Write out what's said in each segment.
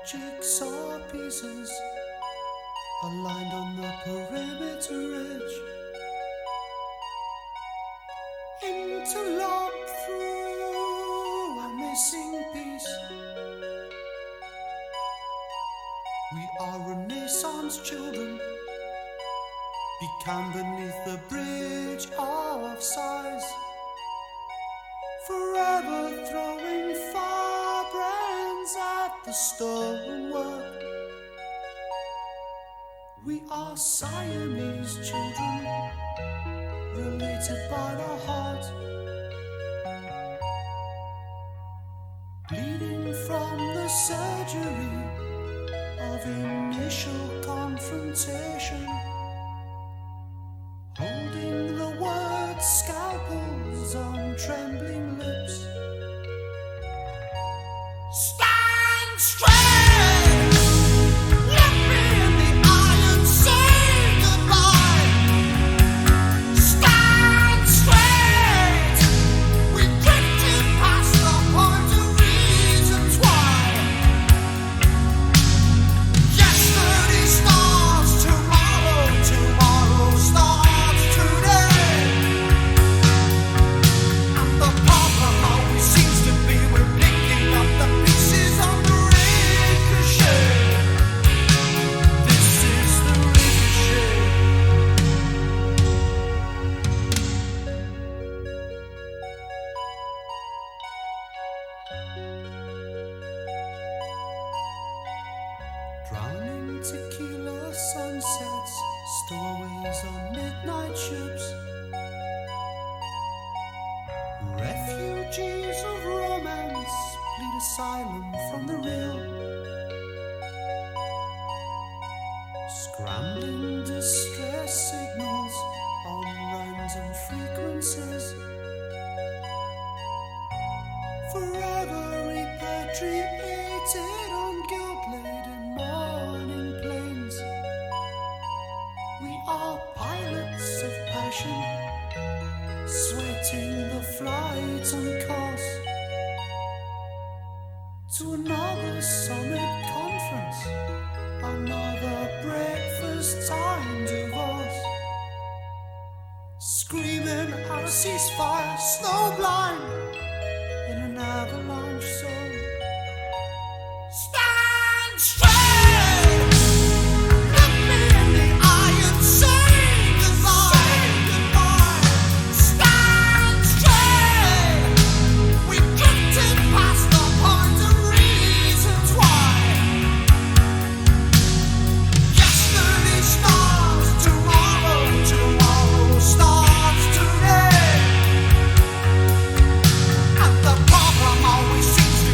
Jigsaw pieces aligned on the perimeter edge, interlocked through a missing piece. We are Renaissance children, become beneath the bridge of size, forever throwing firebrands at the stonework. We are Siamese children, related by the heart, bleeding from the surgery of initial confrontation, holding the word scalpels on trembling lips. Stand straight! Look me in the eye and say goodbye. Stand straight! We drifted past the point of reasons why. Yesterday starts tomorrow, tomorrow starts today. And the problem always seems to be we're picking up the pieces on the ricochet. This is the ricochet. Drowning tequila sunsets, stowaways on midnight ships, refugees of romance plead asylum from the real, scrambling distress signals on random frequencies, forever repatriated on guilt-laden morning planes. We are pilots of passion, sweating the flight on course to another summit conference, another breakfast time divorce, screaming out a ceasefire, snowblind in an avalanche zone. Stand straight! Look me in the eye and say goodbye. Stand straight! We drifted past the point of reasons why. Yesterday starts tomorrow, tomorrow starts today. And the problem always seems to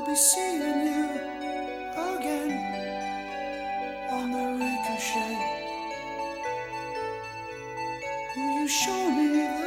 I'll be seeing you again on the ricochet. Will you show me the